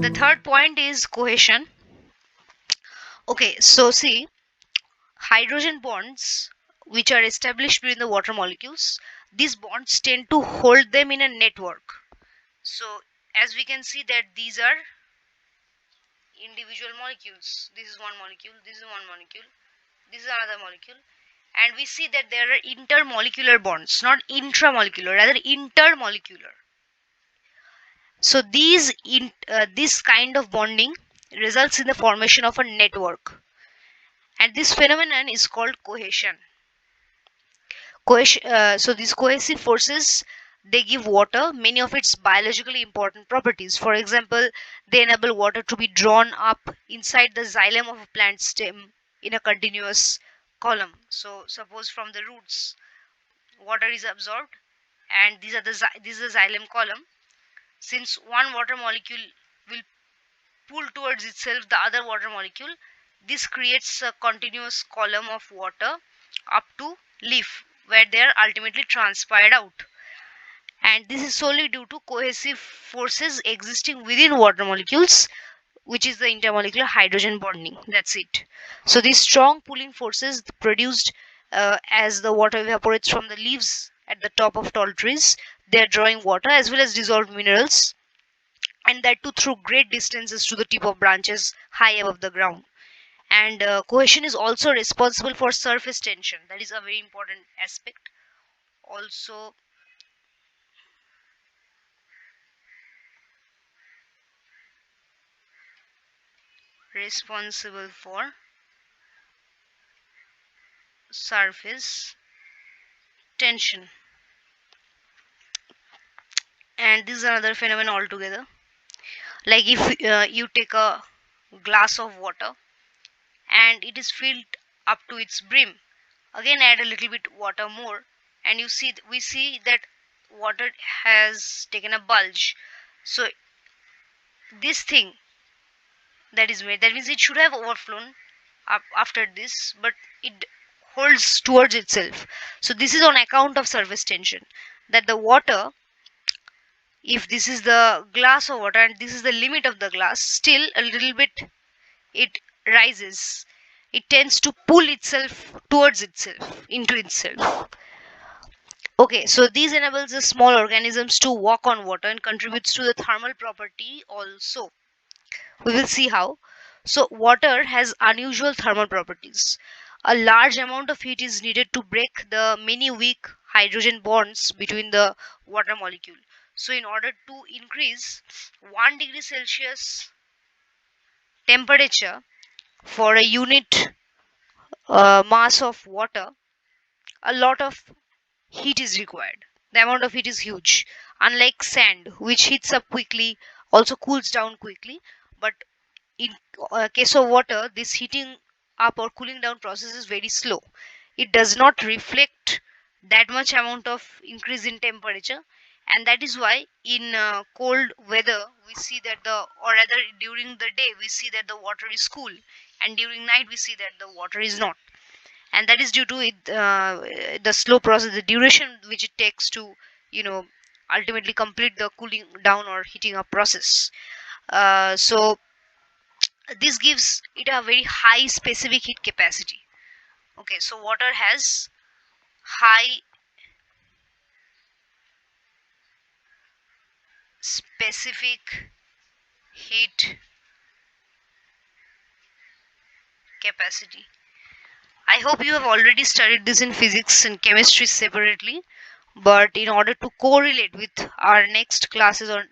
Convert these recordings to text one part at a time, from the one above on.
The third point is cohesion. Okay, so see, hydrogen bonds which are established between the water molecules, these bonds tend to hold them in a network. So as we can see that these are individual molecules. This is one molecule, this is one molecule, this is another molecule, and we see that there are intermolecular bonds, not intramolecular, rather intermolecular. So this kind of bonding results in the formation of a network, and this phenomenon is called cohesion. So these cohesive forces, they give water many of its biologically important properties. For example, they enable water to be drawn up inside the xylem of a plant stem in a continuous column. So suppose from the roots water is absorbed, and this is the xylem column. Since one water molecule will pull towards itself the other water molecule, this creates a continuous column of water up to leaf, where they are ultimately transpired out. And this is solely due to cohesive forces existing within water molecules, which is the intermolecular hydrogen bonding. That's it. So these strong pulling forces produced as the water evaporates from the leaves at the top of tall trees, they are drawing water as well as dissolved minerals, and that too through great distances to the tip of branches high above the ground. And cohesion is also responsible for surface tension. That is a very important aspect. Also responsible for surface tension. And this is another phenomenon altogether. Like if you take a glass of water and it is filled up to its brim, again add a little bit water more, and we see that water has taken a bulge. So this thing that is made, that means it should have overflown up after this, but it holds towards itself. So this is on account of surface tension, that the water, if this is the glass of water and this is the limit of the glass, still a little bit it rises, it tends to pull itself towards itself, into itself. Okay, so these enables the small organisms to walk on water and contributes to the thermal property also. We will see how. So water has unusual thermal properties. A large amount of heat is needed to break the many weak hydrogen bonds between the water molecule. So in order to increase 1 degree Celsius temperature for a unit mass of water, a lot of heat is required. The amount of heat is huge. Unlike sand, which heats up quickly, also cools down quickly, but in case of water, this heating up or cooling down process is very slow. It does not reflect that much amount of increase in temperature, and that is why in cold weather we see that or rather during the day we see that the water is cool, and during night we see that the water is not, and that is due to the slow process, the duration which it takes to you know ultimately complete the cooling down or heating up process. So this gives it a very high specific heat capacity. Okay, so water has high specific heat capacity. I hope you have already studied this in physics and chemistry separately, but in order to correlate with our next classes or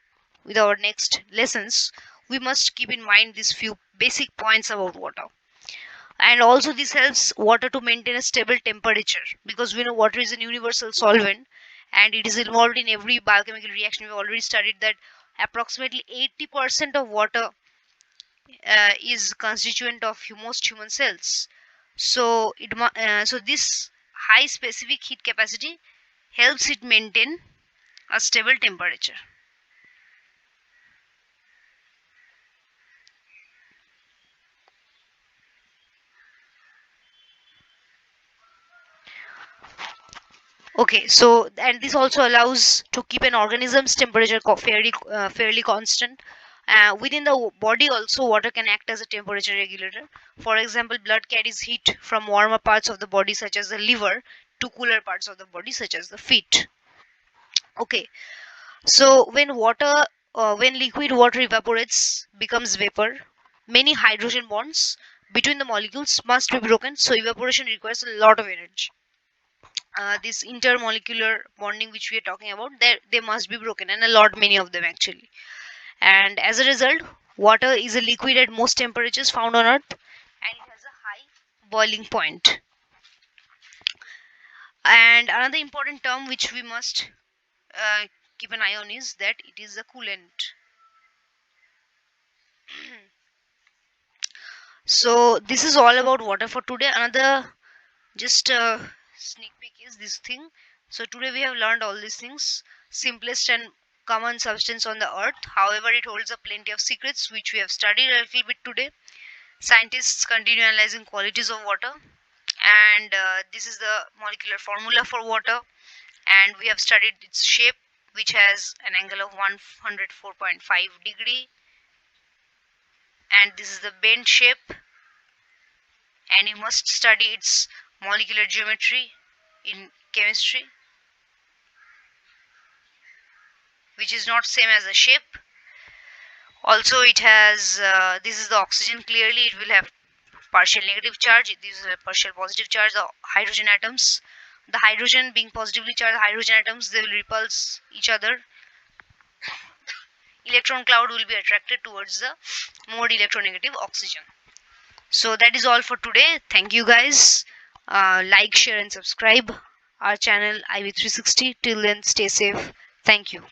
with our next lessons, we must keep in mind these few basic points about water. And also this helps water to maintain a stable temperature, because we know water is a universal solvent and it is involved in every biochemical reaction. We've already studied that approximately 80% of water is constituent of most human cells. So so this high specific heat capacity helps it maintain a stable temperature. Okay, so and this also allows to keep an organism's temperature fairly constant. Within the body, also water can act as a temperature regulator. For example, blood carries heat from warmer parts of the body, such as the liver, to cooler parts of the body, such as the feet. Okay, so when liquid water evaporates, becomes vapor, many hydrogen bonds between the molecules must be broken. So evaporation requires a lot of energy. This intermolecular bonding which we are talking about, they must be broken, and a lot many of them actually. And as a result, water is a liquid at most temperatures found on earth, and it has a high boiling point. And another important term which we must uh, keep an eye on is that it is a coolant. So this is all about water for today. Another just sneak peek is this thing. So today we have learned all these things. Simplest and common substance on the earth, however it holds a plenty of secrets which we have studied a little bit today. Scientists continue analyzing qualities of water, and this is the molecular formula for water, and we have studied its shape, which has an angle of 104.5 degree, and this is the bend shape, and you must study its molecular geometry in chemistry, which is not same as the shape. Also it has this is the oxygen. Clearly it will have partial negative charge, this is a partial positive charge. The hydrogen atoms, the hydrogen being positively charged hydrogen atoms, they will repulse each other. Electron cloud will be attracted towards the more electronegative oxygen. So that is all for today. Thank you guys. Like, share and subscribe our channel IV360. Till then, stay safe. Thank you.